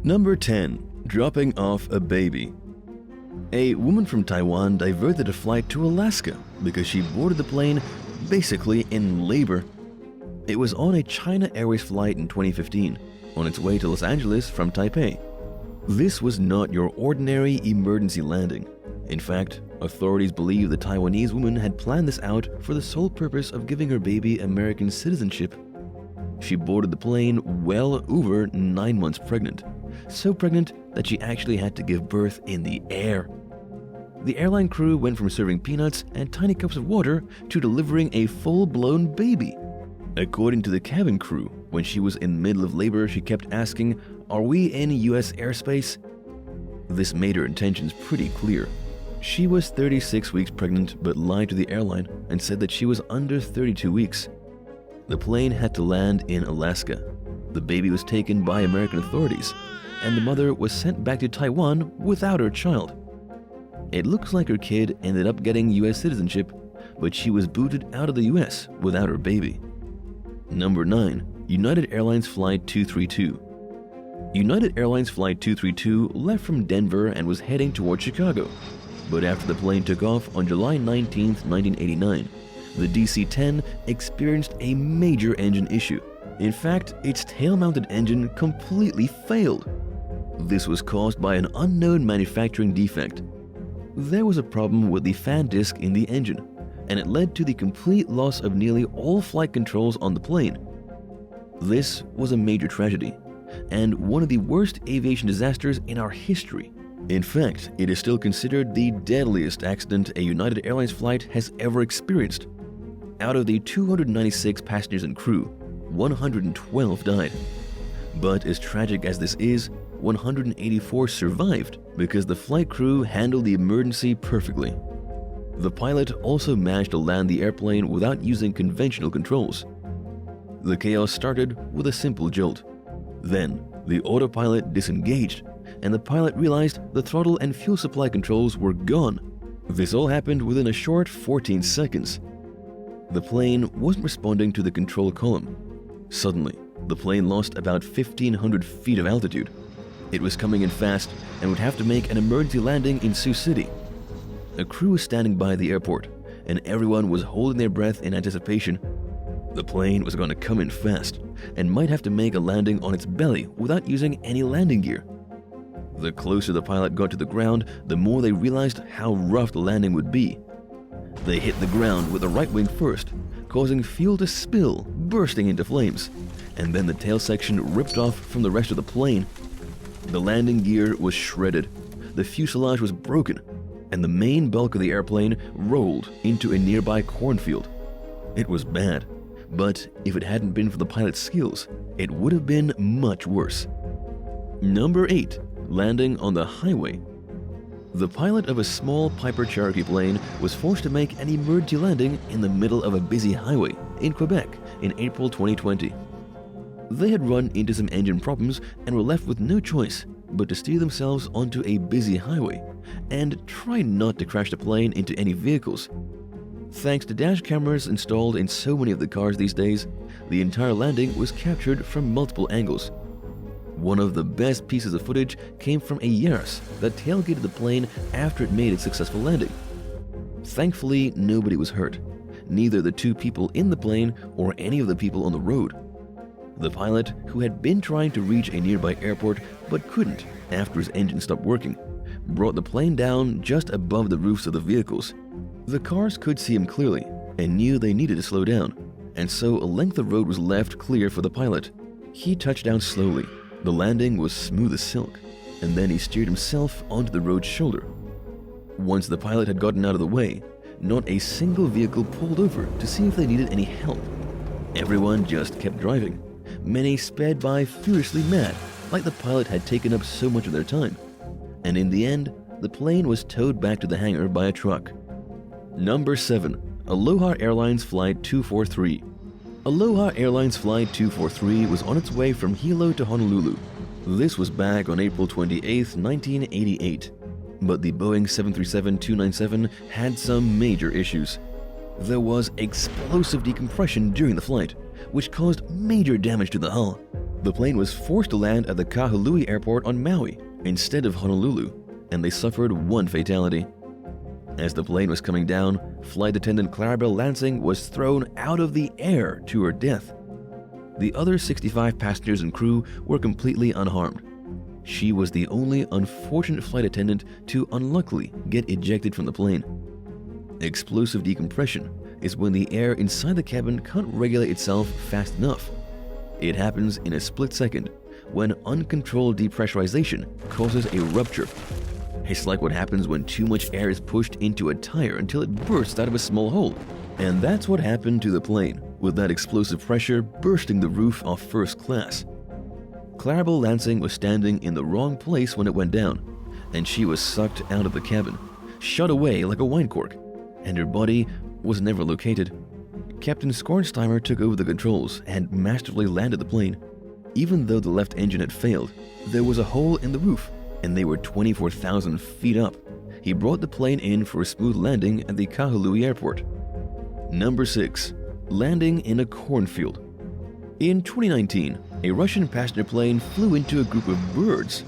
Number 10. Dropping off a baby. A woman from Taiwan diverted a flight to Alaska because she boarded the plane basically in labor. It was on a China Airways flight in 2015, on its way to Los Angeles from Taipei. This was not your ordinary emergency landing. In fact, authorities believe the Taiwanese woman had planned this out for the sole purpose of giving her baby American citizenship. She boarded the plane well over 9 months pregnant, so pregnant that she actually had to give birth in the air. The airline crew went from serving peanuts and tiny cups of water to delivering a full-blown baby. According to the cabin crew, when she was in the middle of labor, she kept asking, "Are we in US airspace?" This made her intentions pretty clear. She was 36 weeks pregnant but lied to the airline and said that she was under 32 weeks. The plane had to land in Alaska. The baby was taken by American authorities, and the mother was sent back to Taiwan without her child. It looks like her kid ended up getting US citizenship, but she was booted out of the US without her baby. Number 9. United Airlines Flight 232. United Airlines Flight 232 left from Denver and was heading toward Chicago. But after the plane took off on July 19, 1989, the DC-10 experienced a major engine issue. In fact, its tail-mounted engine completely failed. This was caused by an unknown manufacturing defect. There was a problem with the fan disc in the engine, and it led to the complete loss of nearly all flight controls on the plane. This was a major tragedy, and one of the worst aviation disasters in our history. In fact, it is still considered the deadliest accident a United Airlines flight has ever experienced. Out of the 296 passengers and crew, 112 died. But as tragic as this is, 184 survived because the flight crew handled the emergency perfectly. The pilot also managed to land the airplane without using conventional controls. The chaos started with a simple jolt. Then, the autopilot disengaged, and the pilot realized the throttle and fuel supply controls were gone. This all happened within a short 14 seconds. The plane wasn't responding to the control column. Suddenly, the plane lost about 1,500 feet of altitude. It was coming in fast and would have to make an emergency landing in Sioux City. A crew was standing by the airport, and everyone was holding their breath in anticipation. The plane was going to come in fast and might have to make a landing on its belly without using any landing gear. The closer the pilot got to the ground, the more they realized how rough the landing would be. They hit the ground with the right wing first, causing fuel to spill, bursting into flames, and then the tail section ripped off from the rest of the plane. The landing gear was shredded, the fuselage was broken, and the main bulk of the airplane rolled into a nearby cornfield. It was bad, but if it hadn't been for the pilot's skills, it would have been much worse. Number 8. Landing on the highway. The pilot of a small Piper Cherokee plane was forced to make an emergency landing in the middle of a busy highway in Quebec in April 2020. They had run into some engine problems and were left with no choice but to steer themselves onto a busy highway and try not to crash the plane into any vehicles. Thanks to dash cameras installed in so many of the cars these days, the entire landing was captured from multiple angles. One of the best pieces of footage came from a Yaris that tailgated the plane after it made its successful landing. Thankfully, nobody was hurt, neither the two people in the plane or any of the people on the road. The pilot, who had been trying to reach a nearby airport but couldn't after his engine stopped working, brought the plane down just above the roofs of the vehicles. The cars could see him clearly and knew they needed to slow down, and so a length of road was left clear for the pilot. He touched down slowly. The landing was smooth as silk, and then he steered himself onto the road's shoulder. Once the pilot had gotten out of the way, not a single vehicle pulled over to see if they needed any help. Everyone just kept driving. Many sped by furiously mad, like the pilot had taken up so much of their time. And in the end, the plane was towed back to the hangar by a truck. Number 7. Aloha Airlines Flight 243. Aloha Airlines Flight 243 was on its way from Hilo to Honolulu. This was back on April 28, 1988. But the Boeing 737-297 had some major issues. There was explosive decompression during the flight, which caused major damage to the hull. The plane was forced to land at the Kahului airport on Maui instead of Honolulu, and they suffered one fatality. As the plane was coming down, flight attendant Clarabelle Lansing was thrown out of the air to her death. The other 65 passengers and crew were completely unharmed. She was the only unfortunate flight attendant to unluckily get ejected from the plane. Explosive decompression is when the air inside the cabin can't regulate itself fast enough. It happens in a split second when uncontrolled depressurization causes a rupture. It's like what happens when too much air is pushed into a tire until it bursts out of a small hole. And that's what happened to the plane, with that explosive pressure bursting the roof of first class. Clarabelle Lansing was standing in the wrong place when it went down, and she was sucked out of the cabin, shot away like a wine cork, and her body was never located. Captain Skornsteimer took over the controls and masterfully landed the plane. Even though the left engine had failed, there was a hole in the roof, and they were 24,000 feet up. He brought the plane in for a smooth landing at the Kahului airport. Number 6. Landing in a cornfield. In 2019, a Russian passenger plane flew into a group of birds.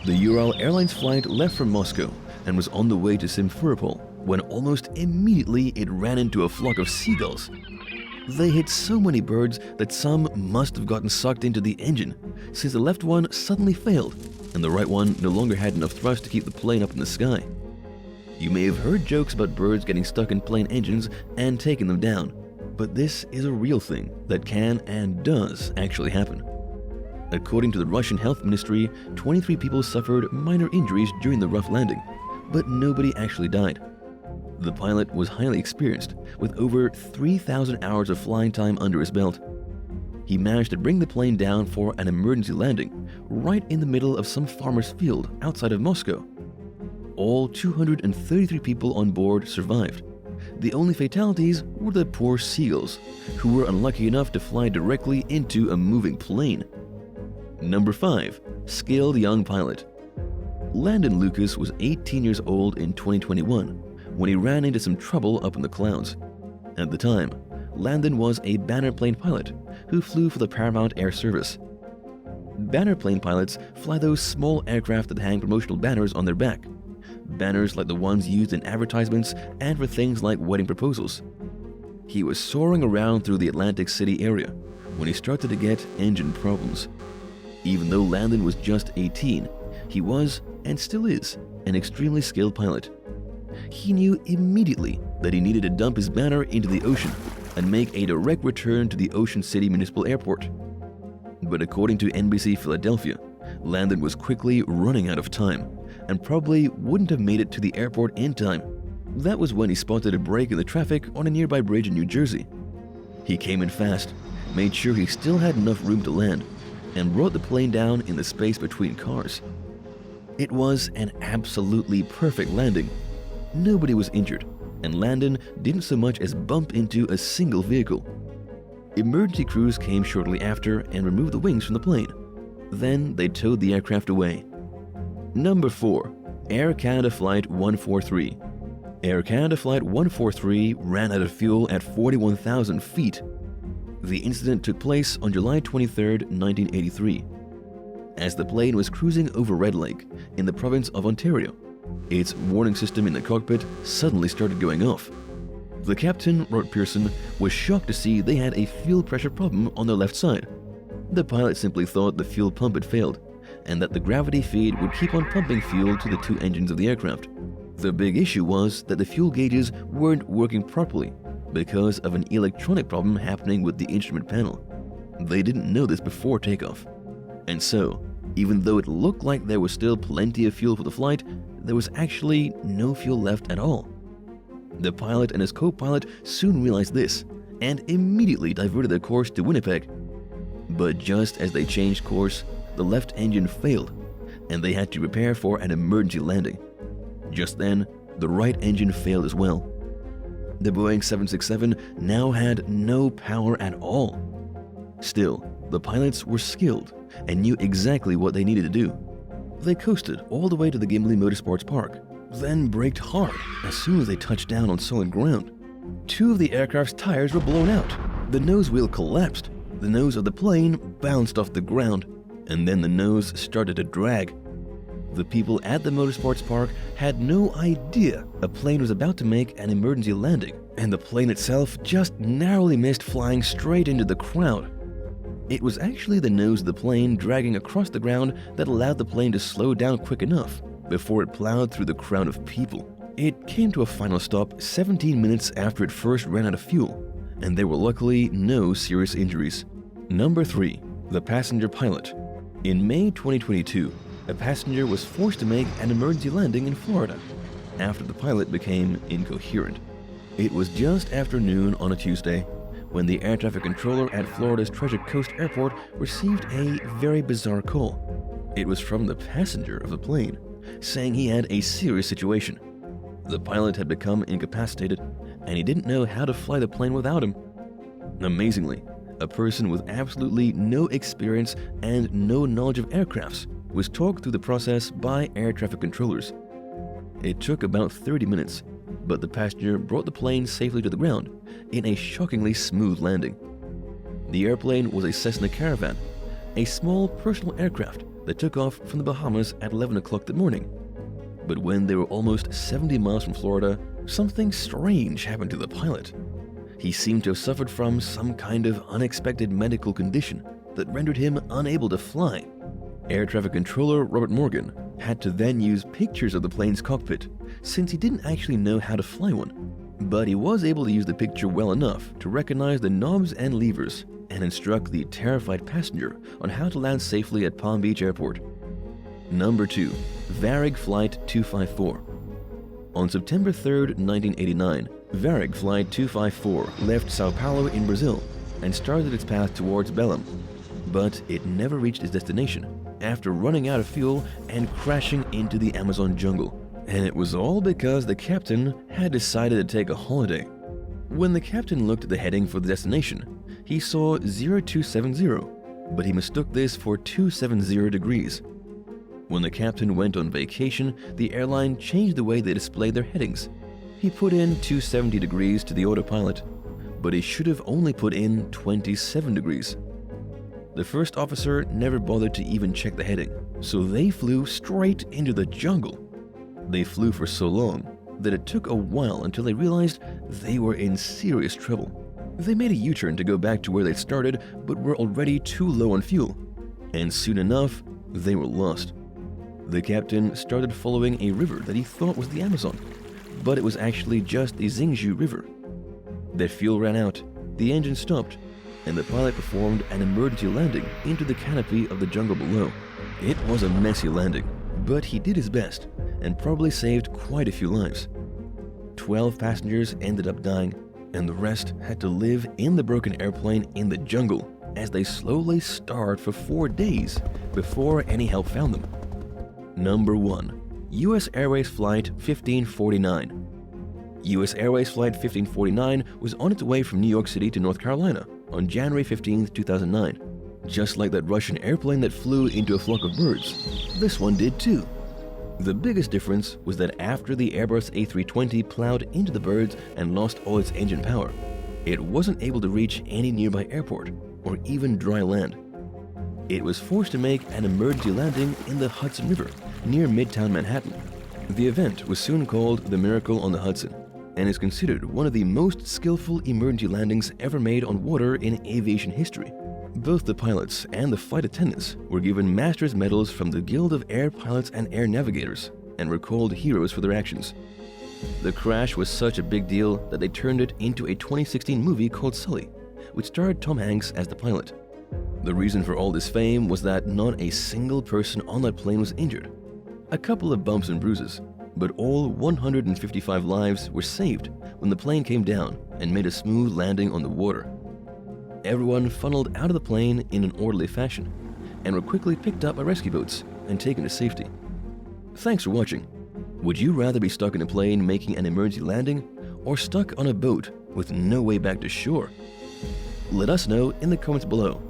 The Ural Airlines flight left from Moscow and was on the way to Simferopol when almost immediately it ran into a flock of seagulls. They hit so many birds that some must have gotten sucked into the engine, since the left one suddenly failed and the right one no longer had enough thrust to keep the plane up in the sky. You may have heard jokes about birds getting stuck in plane engines and taking them down, but this is a real thing that can and does actually happen. According to the Russian Health Ministry, 23 people suffered minor injuries during the rough landing, but nobody actually died. The pilot was highly experienced, with over 3,000 hours of flying time under his belt. He managed to bring the plane down for an emergency landing right in the middle of some farmer's field outside of Moscow. All 233 people on board survived. The only fatalities were the poor seagulls, who were unlucky enough to fly directly into a moving plane. Number 5. Skilled young pilot. Landon Lucas was 18 years old in 2021 when he ran into some trouble up in the clouds. At the time, Landon was a banner plane pilot who flew for the Paramount Air Service. Banner plane pilots fly those small aircraft that hang promotional banners on their back. Banners like the ones used in advertisements and for things like wedding proposals. He was soaring around through the Atlantic City area when he started to get engine problems. Even though Landon was just 18, he was, and still is, an extremely skilled pilot. He knew immediately that he needed to dump his banner into the ocean and make a direct return to the Ocean City Municipal Airport. But according to NBC Philadelphia, Landon was quickly running out of time and probably wouldn't have made it to the airport in time. That was when he spotted a break in the traffic on a nearby bridge in New Jersey. He came in fast, made sure he still had enough room to land, and brought the plane down in the space between cars. It was an absolutely perfect landing. Nobody was injured, and Landon didn't so much as bump into a single vehicle. Emergency crews came shortly after and removed the wings from the plane. Then they towed the aircraft away. Number 4. Air Canada Flight 143. Air Canada Flight 143 ran out of fuel at 41,000 feet. The incident took place on July 23, 1983. As the plane was cruising over Red Lake in the province of Ontario, its warning system in the cockpit suddenly started going off. The captain, Robert Pearson, was shocked to see they had a fuel pressure problem on their left side. The pilot simply thought the fuel pump had failed, and that the gravity feed would keep on pumping fuel to the two engines of the aircraft. The big issue was that the fuel gauges weren't working properly because of an electronic problem happening with the instrument panel. They didn't know this before takeoff. And so, even though it looked like there was still plenty of fuel for the flight, there was actually no fuel left at all. The pilot and his co-pilot soon realized this and immediately diverted their course to Winnipeg. But just as they changed course, the left engine failed, and they had to prepare for an emergency landing. Just then, the right engine failed as well. The Boeing 767 now had no power at all. Still, the pilots were skilled and knew exactly what they needed to do. They coasted all the way to the Gimli Motorsports Park, then braked hard as soon as they touched down on solid ground. Two of the aircraft's tires were blown out, the nose wheel collapsed, the nose of the plane bounced off the ground, and then the nose started to drag. The people at the motorsports park had no idea a plane was about to make an emergency landing, and the plane itself just narrowly missed flying straight into the crowd. It was actually the nose of the plane dragging across the ground that allowed the plane to slow down quick enough before it plowed through the crowd of people. It came to a final stop 17 minutes after it first ran out of fuel, and there were luckily no serious injuries. Number 3. The passenger pilot. In May 2022, a passenger was forced to make an emergency landing in Florida after the pilot became incoherent. It was just after noon on a Tuesday when the air traffic controller at Florida's Treasure Coast Airport received a very bizarre call. It was from the passenger of the plane, saying he had a serious situation. The pilot had become incapacitated, and he didn't know how to fly the plane without him. Amazingly, a person with absolutely no experience and no knowledge of aircrafts was talked through the process by air traffic controllers. It took about 30 minutes, but the passenger brought the plane safely to the ground in a shockingly smooth landing. The airplane was a Cessna Caravan, a small personal aircraft that took off from the Bahamas at 11 o'clock that morning. But when they were almost 70 miles from Florida, something strange happened to the pilot. He seemed to have suffered from some kind of unexpected medical condition that rendered him unable to fly. Air traffic controller Robert Morgan had to then use pictures of the plane's cockpit since he didn't actually know how to fly one. But he was able to use the picture well enough to recognize the knobs and levers and instruct the terrified passenger on how to land safely at Palm Beach Airport. Number 2. Varrig Flight 254. On September 3, 1989, Varrig Flight 254 left Sao Paulo in Brazil and started its path towards Belém. But it never reached its destination after running out of fuel and crashing into the Amazon jungle. And it was all because the captain had decided to take a holiday. When the captain looked at the heading for the destination, he saw 0270, but he mistook this for 270 degrees. When the captain went on vacation, the airline changed the way they displayed their headings. He put in 270 degrees to the autopilot, but he should have only put in 27 degrees. The first officer never bothered to even check the heading, so they flew straight into the jungle. They flew for so long that it took a while until they realized they were in serious trouble. They made a U-turn to go back to where they started, but were already too low on fuel, and soon enough, they were lost. The captain started following a river that he thought was the Amazon, but it was actually just the Xingzhou River. Their fuel ran out, the engine stopped, and the pilot performed an emergency landing into the canopy of the jungle below. It was a messy landing, but he did his best and probably saved quite a few lives. 12 passengers ended up dying, and the rest had to live in the broken airplane in the jungle as they slowly starved for 4 days before any help found them. Number 1. U.S. Airways Flight 1549. U.S. Airways Flight 1549 was on its way from New York City to North Carolina on January 15, 2009. Just like that Russian airplane that flew into a flock of birds, this one did too. The biggest difference was that after the Airbus A320 plowed into the birds and lost all its engine power, it wasn't able to reach any nearby airport or even dry land. It was forced to make an emergency landing in the Hudson River near Midtown Manhattan. The event was soon called the Miracle on the Hudson and is considered one of the most skillful emergency landings ever made on water in aviation history. Both the pilots and the flight attendants were given master's medals from the Guild of Air Pilots and Air Navigators and were called heroes for their actions. The crash was such a big deal that they turned it into a 2016 movie called Sully, which starred Tom Hanks as the pilot. The reason for all this fame was that not a single person on that plane was injured. A couple of bumps and bruises, but all 155 lives were saved when the plane came down and made a smooth landing on the water. Everyone funneled out of the plane in an orderly fashion and were quickly picked up by rescue boats and taken to safety. Thanks for watching. Would you rather be stuck in a plane making an emergency landing or stuck on a boat with no way back to shore? Let us know in the comments below.